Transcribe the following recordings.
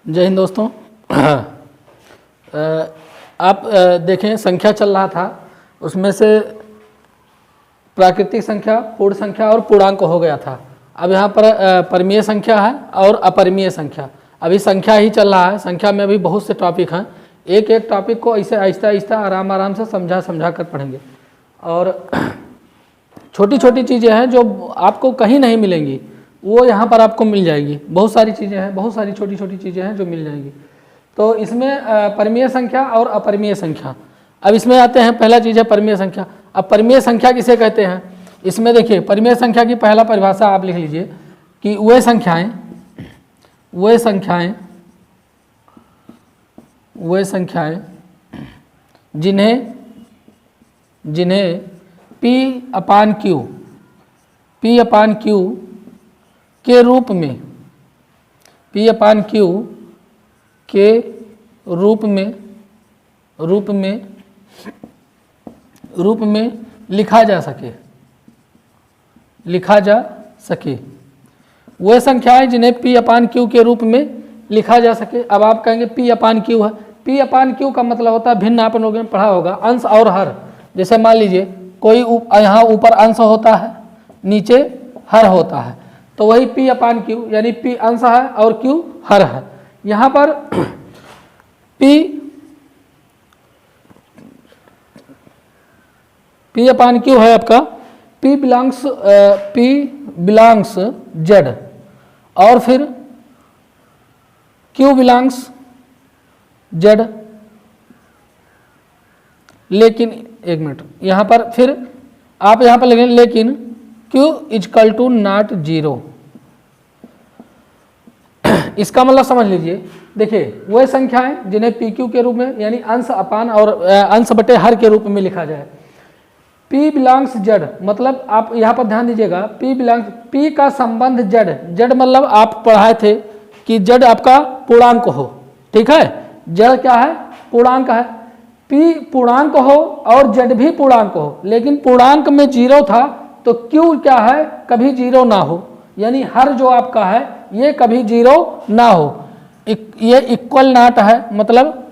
जय हिंद दोस्तों। आप देखें संख्या चल रहा था, उसमें से प्राकृतिक संख्या, पूर्ण संख्या और पूर्णांक हो गया था। अब यहाँ पर परिमेय संख्या है और अपरिमेय संख्या। अभी संख्या ही चल रहा है। संख्या में अभी बहुत से टॉपिक हैं, एक एक टॉपिक को ऐसे आहिस्ता आहिस्ता आराम आराम से समझा कर पढ़ेंगे। और छोटी छोटी चीज़ें हैं जो आपको कहीं नहीं मिलेंगी, वो यहाँ पर आपको मिल जाएगी। बहुत सारी चीज़ें हैं, बहुत सारी छोटी छोटी चीज़ें हैं जो मिल जाएंगी। तो इसमें परिमेय संख्या और अपरिमेय संख्या। अब इसमें आते हैं, पहला चीज़ है परिमेय संख्या। अब परिमेय संख्या किसे कहते हैं? इसमें देखिए, परिमेय संख्या की पहला परिभाषा आप लिख लीजिए कि वे संख्याएं जिन्हें P अपान Q के रूप में लिखा जा सके। वह संख्याएं जिन्हें P अपान Q के रूप में लिखा जा सके। अब आप कहेंगे P अपान Q है। P अपान Q का मतलब होता है भिन्न, आप लोगों ने पढ़ा होगा, अंश और हर। जैसे मान लीजिए कोई यहाँ ऊपर अंश होता है, नीचे हर होता है, तो वही P अपान Q, यानी P अंश है और Q हर है। यहाँ पर P अपान Q है आपका P बिलोंग्स Z और फिर Q बिलोंग्स Z। लेकिन एक मिनट, यहाँ पर फिर आप यहाँ पर लिखेंगे लेकिन Q इजकल टू नॉट 0। इसका मतलब समझ लीजिए, देखिए वह संख्याएं जिन्हें PQ के रूप में, यानी अंश अपान और अंश बटे हर के रूप में लिखा जाए। P बिलोंग्स Z मतलब आप यहाँ पर ध्यान दीजिएगा, P का संबंध Z मतलब आप पढ़ाए थे कि Z आपका पूर्णांक हो, ठीक है। Z क्या है? पूर्णांक है। P पूर्णांक हो और Z भी पूर्णांक हो, लेकिन पूर्णांक में 0 था तो Q क्या है? कभी 0 ना हो, यानी हर जो आपका है ये कभी 0 ना हो। ये इक्वल नॉट है, मतलब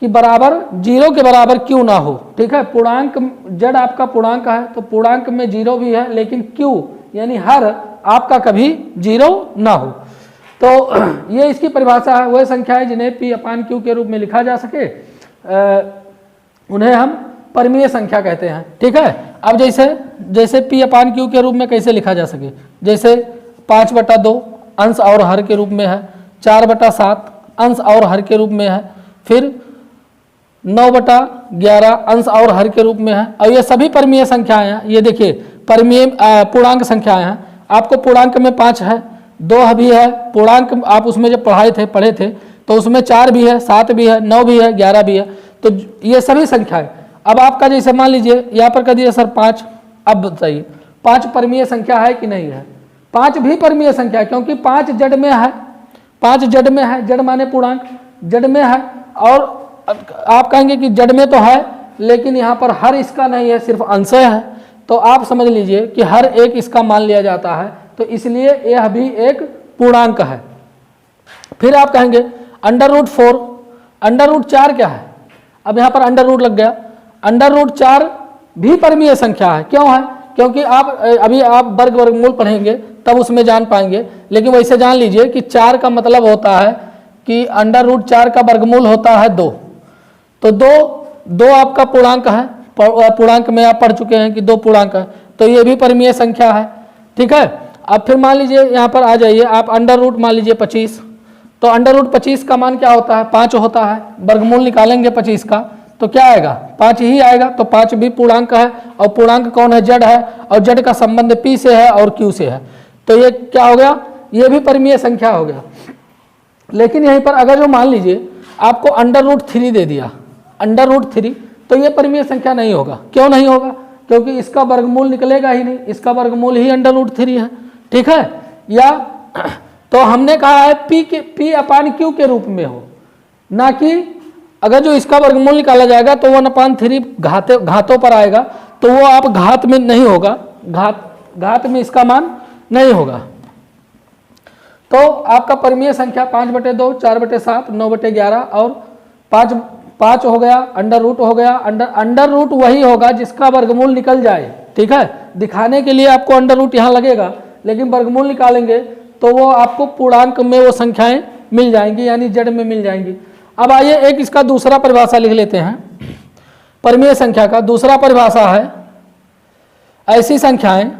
कि बराबर 0 के बराबर Q ना हो, ठीक है। पूर्णांक Z आपका पूर्णांक है, तो पूर्णांक में 0 भी है, लेकिन Q यानी हर आपका कभी 0 ना हो। तो ये इसकी परिभाषा है। वह संख्याएं जिन्हें P अपान Q के रूप में लिखा जा सके, उन्हें हम परिमेय संख्या कहते हैं, ठीक है। अब जैसे P अपान Q के रूप में कैसे लिखा जा सके, जैसे 5/2 अंश और हर के रूप में है, 4/7 अंश और हर के रूप में है, फिर 9/11 अंश और हर के रूप में है। और ये सभी परिमेय संख्याएं हैं। ये देखिए परिमेय पूर्णांक संख्याएं हैं। आपको पूर्णांक में 5 है, 2 भी है। पूर्णांक आप उसमें जब पढ़े थे तो उसमें 4 भी है, 7 भी है, 9 भी है, 11 भी है। तो ये सभी संख्याएं। अब आपका जैसे मान लीजिए यहाँ पर कर दिए सर 5। अब बताइए 5 परिमेय संख्या है कि नहीं है? 5 भी परिमेय संख्या है, क्योंकि 5 जड़ में है। 5 जड़ में है, जड़ माने पूर्णांक, जड़ में है। और आप कहेंगे कि जड़ में तो है, लेकिन यहाँ पर हर इसका नहीं है, सिर्फ अंश है। तो आप समझ लीजिए कि हर एक इसका मान लिया जाता है, तो इसलिए यह भी एक पूर्णांक है। फिर आप कहेंगे √4, √4 क्या है? अब यहाँ पर अंडर रूट लग गया। √4 भी परिमेय संख्या है। क्यों है? क्योंकि अभी आप वर्गमूल पढ़ेंगे तब उसमें जान पाएंगे, लेकिन वैसे जान लीजिए कि 4 का मतलब होता है कि √4 का वर्गमूल होता है 2। तो 2 आपका पूर्णांक है। पूर्णांक में आप पढ़ चुके हैं कि 2 पूर्णांक है, तो ये भी परिमेय संख्या है, ठीक है। अब फिर मान लीजिए यहाँ पर आ जाइए आप, अंडर रूट मान लीजिए 25। तो √25 का मान क्या होता है? 5 होता है। वर्गमूल निकालेंगे 25 का तो क्या आएगा? 5 ही आएगा। तो 5 भी पूर्णांक है, और पूर्णांक कौन है? जड़ है, और जड़ का संबंध P से है और Q से है। तो ये क्या हो गया? ये भी परिमेय संख्या हो गया। लेकिन यहीं पर अगर जो मान लीजिए आपको √3 दे दिया, √3, तो ये परिमेय संख्या नहीं होगा। क्यों नहीं होगा? क्योंकि इसका वर्गमूल निकलेगा ही नहीं, इसका वर्गमूल ही √3 है, ठीक है। या तो हमने कहा है P अपान Q के रूप में हो, ना कि अगर जो इसका वर्गमूल निकाला जाएगा तो 1/3 घातों पर आएगा, तो वो आप घात में नहीं होगा, घात में इसका मान नहीं होगा। तो आपका परिमेय संख्या 5/2, 4/7, 9/11 और 5 हो गया, अंडर रूट हो गया। अंडर रूट वही होगा जिसका वर्गमूल निकल जाए, ठीक है। दिखाने के लिए आपको अंडर रूट यहाँ लगेगा, लेकिन वर्गमूल निकालेंगे तो वो आपको पूर्णांक में वो संख्याएं मिल जाएंगी, यानी जड़ में मिल जाएंगी। अब आइए एक इसका दूसरा परिभाषा लिख लेते हैं। परिमेय संख्या का दूसरा परिभाषा है ऐसी संख्याएं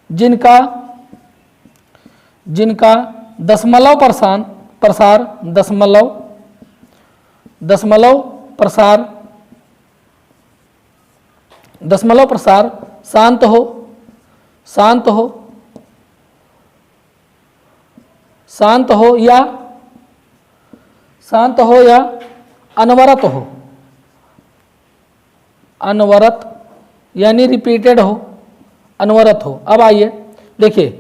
जिनका दशमलव प्रसार शांत हो या अनवरत यानी रिपीटेड हो, अनवरत हो। अब आइए देखिए,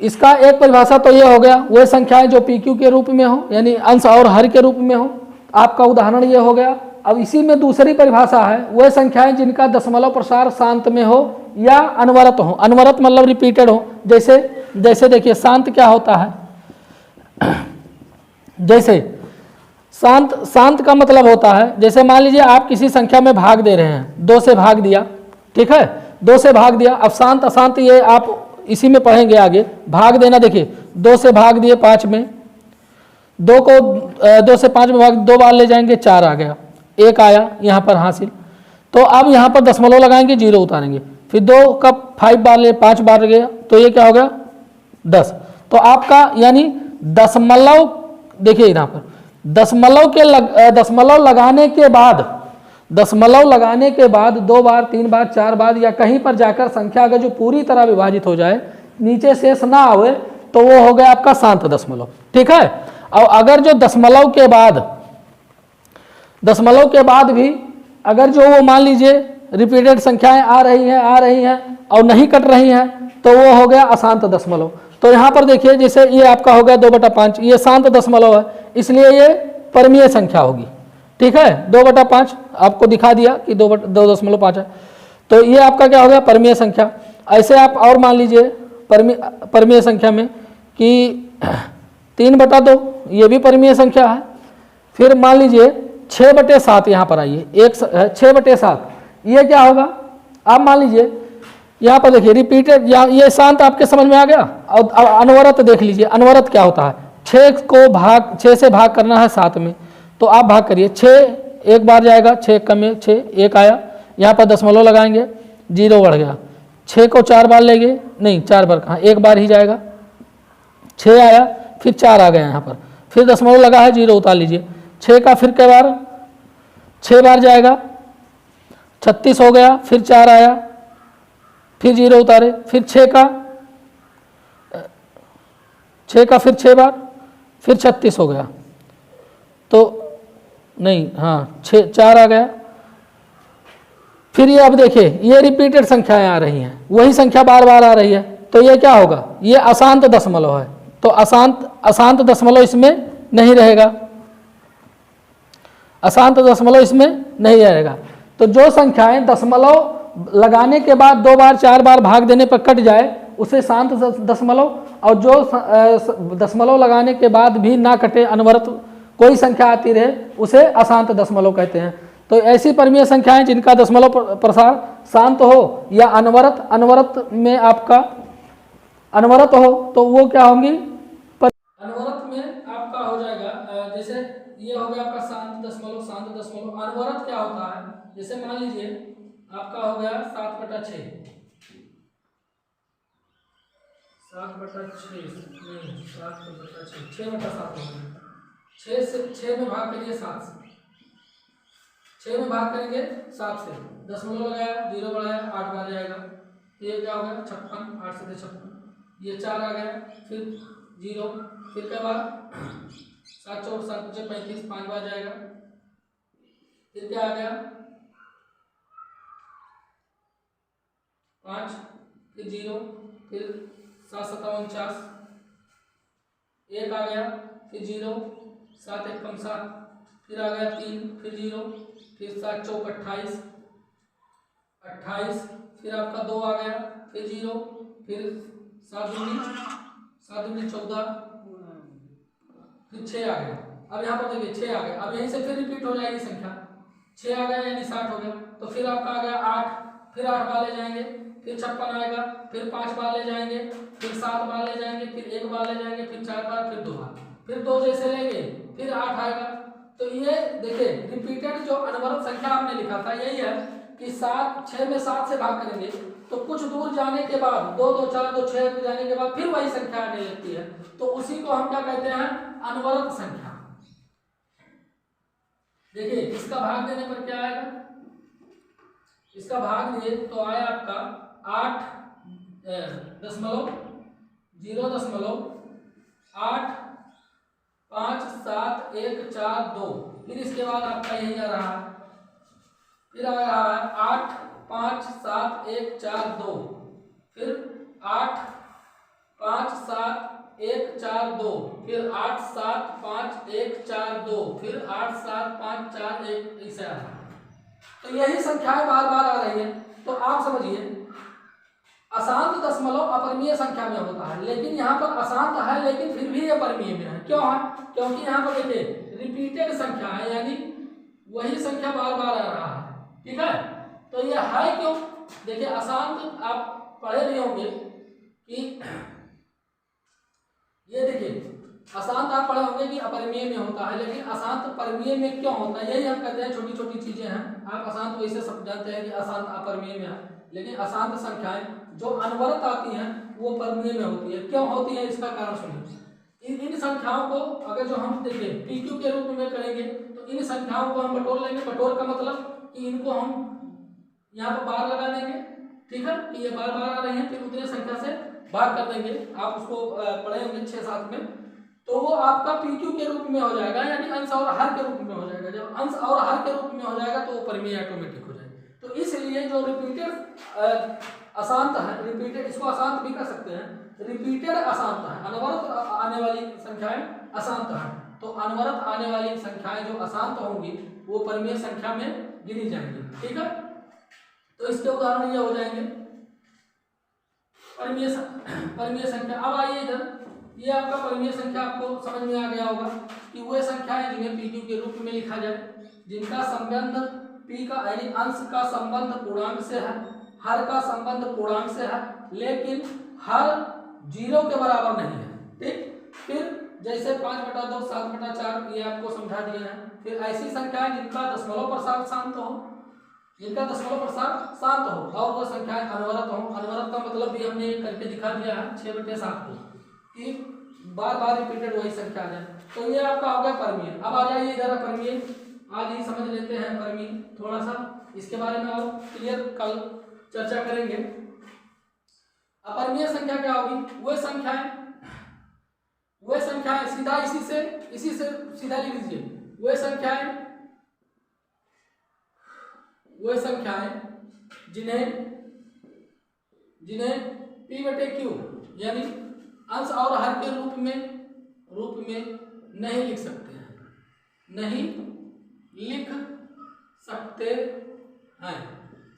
इसका एक परिभाषा तो ये हो गया, वह संख्याएं जो PQ के रूप में हो, यानी अंश और हर के रूप में हो। आपका उदाहरण ये हो गया। अब इसी में दूसरी परिभाषा है, वह संख्याएं जिनका दशमलव प्रसार शांत में हो या अनवरत हो। अनवरत मतलब रिपीटेड हो। जैसे देखिए, शांत क्या होता है, जैसे शांत का मतलब होता है, जैसे मान लीजिए आप किसी संख्या में भाग दे रहे हैं, 2 से भाग दिया, ठीक है, 2 से भाग दिया। अब शांत अशांत ये आप इसी में पढ़ेंगे आगे। भाग देना देखिए, 2 से भाग दिए 5 में, 2 को 2 से 5 में भाग 2 बार ले जाएंगे, 4 आ गया, 1 आया यहाँ पर हासिल। तो अब यहाँ पर दशमलव लगाएंगे, 0 उतारेंगे, फिर 2 का 5 बार ले 5 बार गया, तो ये क्या हो गया 10। तो आपका यानी दशमलव, देखिए यहाँ पर दशमलव लगाने के बाद 2 बार 3 बार 4 बार या कहीं पर जाकर संख्या अगर जो पूरी तरह विभाजित हो जाए, नीचे शेष ना आवे, तो वो हो गया आपका शांत दशमलव, ठीक है। और अगर जो दशमलव के बाद भी अगर जो वो मान लीजिए रिपीटेड संख्याएं आ रही हैं और नहीं कट रही हैं, तो वो हो गया अशांत दशमलव। तो यहाँ पर देखिए, जैसे ये आपका हो गया 2/5, ये शांत दशमलव है, इसलिए ये परिमेय संख्या होगी, ठीक है। 2/5 आपको दिखा दिया कि 2.5 है, तो ये आपका क्या हो गया परिमेय संख्या। ऐसे आप और मान लीजिए परिमेय संख्या में कि 3/2, ये भी परिमेय संख्या है। फिर मान लीजिए 6/7, यहाँ पर आइए, 6/7, ये क्या होगा, आप मान लीजिए यहाँ पर देखिए रिपीटेड, ये शांत आपके समझ में आ गया। और अनवरत देख लीजिए, अनवरत क्या होता है, 6 से भाग करना है 7 में, तो आप भाग करिए, 6 एक बार जाएगा, 6 कम में 6, 1 आया, यहाँ पर दशमलव लगाएंगे, 0 बढ़ गया। 6 को 4 बार लेंगे, नहीं 4 बार कहाँ, 1 बार ही जाएगा, 6 आया, फिर 4 आ गया यहाँ पर, फिर दशमलव लगा है, 0 उतार लीजिए। 6 का फिर कई बार, 6 बार जाएगा, 36 हो गया, फिर 4 आया, फिर 0 उतारे, फिर 6 का फिर 6 बार, फिर 36 हो गया, तो नहीं, हाँ 4 आ गया। फिर ये अब देखिए, ये रिपीटेड संख्याएं आ रही हैं, वही संख्या बार बार आ रही है, तो ये क्या होगा, ये अशांत दशमलव है। तो अशांत दशमलव इसमें नहीं रहेगा, अशांत दशमलव इसमें नहीं रहेगा। तो जो संख्याएं दशमलव लगाने के बाद 2 बार 4 बार भाग देने पर कट जाए, उसे शांत दशमलव, और जो दशमलव लगाने के बाद भी ना कटे, अनवरत कोई संख्या आती रहे, उसे अशांत दशमलव कहते हैं। तो ऐसी परिमेय संख्याएं जिनका दशमलव प्रसार शांत हो या अनवरत में आपका अनवरत हो, तो वो क्या होंगी, अनवरत में आपका हो जाएगा। जैसे ये हो गया आपका शांत दशमलव। अनवरत क्या होता है, जैसे मान लीजिए आपका हो गया 7/6, 6 में भाग करिए 7 से, 6 में भाग करेंगे 7 से, दशमलव लगाया, 0 बढ़ाया, 8 बार जाएगा, ये क्या हो गया 56, 8 से 56, ये 4 आ गया, फिर 0, फिर क्या बार 7 4 7 5 35, 5 बार जाएगा, फिर क्या आ गया 5, फिर 0, फिर 7 7 49, 1 आ गया, फिर 0, 7 1 कम 7, फिर आ गया 3, फिर 0, फिर 7 4 28, 28, फिर आपका 2 आ गया, फिर 0, फिर 7 दूनी 14, फिर 6 आ गया। अब यहाँ पर देखिए 6 आ गया। अब यहीं से फिर रिपीट हो जाएगी संख्या, 6 आ गया यानी 60 हो गया। तो फिर आपका आ गया 8, फिर 8 बार ले जाएंगे, फिर 56 आएगा, फिर 5 बार ले जाएंगे, फिर 7 बार ले जाएंगे, फिर 1 बार ले जाएंगे, फिर 4 बार, फिर 2 बार, फिर 2 जैसे लेंगे, फिर 8 आएगा। तो ये देखिए रिपीटेड जो अनवरत संख्या आपने लिखा था यही है कि 6 में 7 से भाग करेंगे तो कुछ दूर जाने के बाद 2 2 4 2 6 जाने के बाद फिर वही संख्या आने लगती है, तो उसी को हम क्या कहते हैं, अनवरत संख्या। देखिए इसका भाग देने पर क्या आएगा, इसका भाग दिए तो आया आपका 8.0.857 1 4 2। फिर इसके बाद आपका यही आ रहा है, फिर आ रहा है 8.5 7 1 4 2, फिर 8.5 7 1 4 2, फिर 8.7 5 1 4 2, फिर 8.7 5 4 1, ऐसे आ रहा है। तो यही संख्याएं बार बार आ रही है। तो आप समझिए अशांत दशमलव अपरिमेय संख्या में होता है, लेकिन यहाँ पर अशांत है लेकिन फिर भी ये परिमेय में है। क्यों है, क्योंकि यहाँ पर देखिए रिपीटेड संख्या है, यानी वही संख्या बार बार आ रहा है। ठीक है, तो ये है क्यों, देखिए अशांत आप पढ़े भी होंगे कि ये देखिए अशांत आप पढ़े होंगे कि अपरिमेय में होता है, लेकिन अशांत परिमेय में क्यों होता है, यही हम कहते हैं छोटी छोटी चीजें हैं। आप अशांत वैसे सब जानते हैं कि अशांत अपरिमेय में है, लेकिन अशांत संख्याएं जो अनवरत आती हैं वो परिमेय में होती है। क्यों होती है, इसका कारण सुनिए। इन संख्याओं को अगर जो हम देखिए PQ के रूप में करेंगे तो इन संख्याओं को हम बटोर लेंगे। बटोर का मतलब कि इनको हम यहाँ पर बार लगा देंगे, ठीक है, कि ये बार बार आ रहे हैं, फिर उतने संख्या से भाग कर देंगे। आप उसको पढ़े होंगे 6-7 में, तो वो आपका PQ के रूप में हो जाएगा, यानी अंश और हर के रूप में हो जाएगा। जब अंश और हर के रूप में हो जाएगा तो वो परिमेय ऑटोमेटिक हो जाएगा। तो इसलिए जो रिपीटेड अशांत है, रिपीटेड इसको अशांत भी कर सकते हैं, रिपीटेड अशांत है, अनवरत आने वाली संख्याएं अशांत है। तो अनवरत आने वाली संख्याएं जो अशांत होंगी वो परिमेय संख्या में गिनी जाएंगी। ठीक है, तो इसके उदाहरण ये हो जाएंगे परिमेय संख्या। अब आइए इधर, ये आपका परिमेय संख्या आपको समझ में आ गया होगा कि वे संख्याएं जिन्हें PQ के रूप में लिखा जाए, जिनका संबंध P का यानी अंश का संबंध पूर्णांक से है, हर का संबंध पूर्णांक से है, लेकिन हर 0 के बराबर नहीं है। ठीक, फिर जैसे 5/2 7/4 ये आपको समझा दिया है। फिर ऐसी संख्याएं जिनका दशमलव प्रसार शांत हो, जिनका दशमलव प्रसार शांत हो और वो संख्याएं अनवरत हो। अनवरत का मतलब भी हमने करके दिखा दिया है 6/7 को, कि बार बार रिपीटेड वही संख्या आ जाए। तो ये आपका हो गया परिमेय। अब आ जाइए इधर परिमेय, आज ही समझ लेते हैं परिमेय थोड़ा सा, इसके बारे में और क्लियर कल चर्चा करेंगे। अपरिमेय संख्या क्या होगी, वे संख्याएं सीधा इसी से सीधा लिख लीजिए। वे संख्याएं जिन्हें P/Q यानी अंश और हर के रूप में नहीं लिख सकते हैं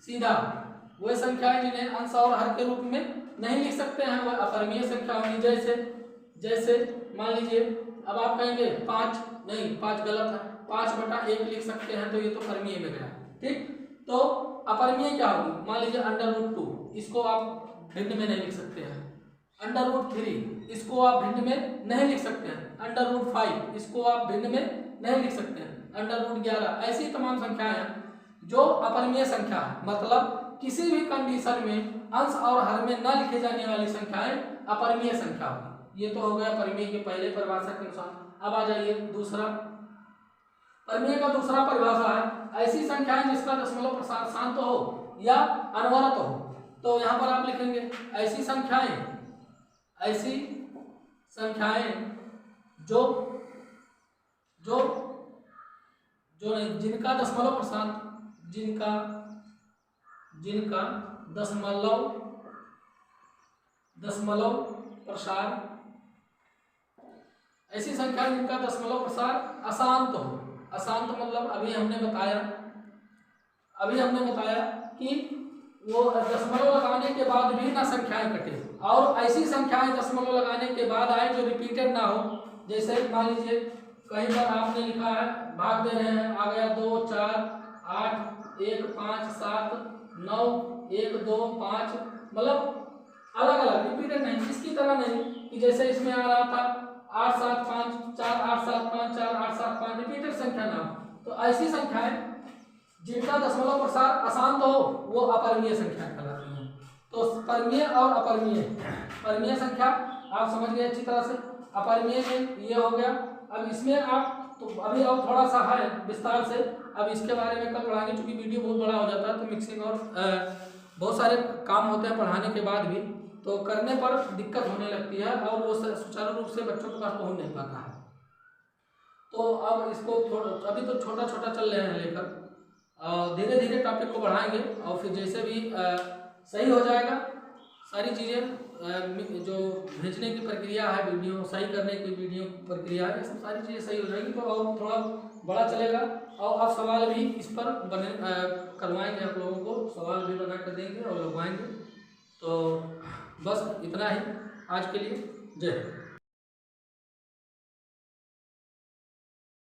सीधा। वह संख्याएं जिन्हें अंश और हर के रूप में नहीं लिख सकते हैं वह अपरिमेय संख्या होगी। जैसे मान लीजिए, अब आप कहेंगे 5 नहीं, 5 गलत है, 5/1 लिख सकते हैं, तो ये तो परिमेय में गया। ठीक, तो अपरिमेय क्या होगी, मान लीजिए √2, इसको आप भिन्न में नहीं लिख सकते हैं। √3 इसको आप भिन्न में नहीं लिख सकते हैं। √5 इसको आप भिन्न में नहीं लिख सकते हैं। √11 ऐसी तमाम संख्याएं हैं जो अपरिमेय संख्या है, मतलब किसी भी कंडीशन में अंश और हर में न लिखे जाने वाली संख्याएं अपरिमेय संख्या होगी। ये तो हो गया परिमेय के पहले परिभाषा के अनुसार। अब आ जाइए दूसरा, परिमेय का दूसरा परिभाषा है ऐसी संख्याएं जिसका दशमलव प्रसार शांत हो या अनवरत हो। तो यहाँ पर आप लिखेंगे ऐसी संख्याएं जिनका दशमलव प्रसार ऐसी संख्या जिनका दशमलव प्रसार अशांत हो। अशांत मतलब अभी हमने बताया कि वो दशमलव लगाने के बाद भी ना संख्याएं कटे, और ऐसी संख्याएं दशमलव लगाने के बाद आए जो रिपीटेड ना हो। जैसे मान लीजिए कहीं पर आपने लिखा है, भाग दे रहे हैं, आ गया 2 4 8 1 5 7 9 1 2 5, मतलब अलग अलग रिपीटेड नहीं, इसकी तरह नहीं कि जैसे इसमें आ रहा था 8 7 5 4 8 7 5 4 8 7 5, रिपीटेड संख्या ना हो। तो ऐसी संख्याएं जिनका दशमलव प्रसार अशांत हो वो अपरिमेय संख्या कहलाती हैं। तो परिमेय और अपरिमेय, परिमेय संख्या आप समझ गए अच्छी तरह से, अपरिमेय में ये हो गया। अब इसमें आप तो अभी और थोड़ा सा है विस्तार से, अब इसके बारे में कल पढ़ाएंगे, क्योंकि वीडियो बहुत बड़ा हो जाता है तो मिक्सिंग और बहुत सारे काम होते हैं पढ़ाने के बाद भी, तो करने पर दिक्कत होने लगती है और वो सुचारू रूप से बच्चों के पास पहुंच नहीं पाता है। तो अब इसको अभी तो छोटा छोटा चल रहे हैं लेकर, धीरे धीरे टॉपिक को बढ़ाएंगे और फिर जैसे भी सही हो जाएगा सारी चीज़ें, जो भेजने की प्रक्रिया है, वीडियो सही करने की वीडियो प्रक्रिया है, सब सारी चीज़ें सही हो जाएगी तो और थोड़ा बड़ा चलेगा। और आप सवाल भी इस पर बने करवाएंगे, आप लोगों को सवाल भी बना कर देंगे और लगवाएंगे। तो बस इतना ही आज के लिए, जय हिंद।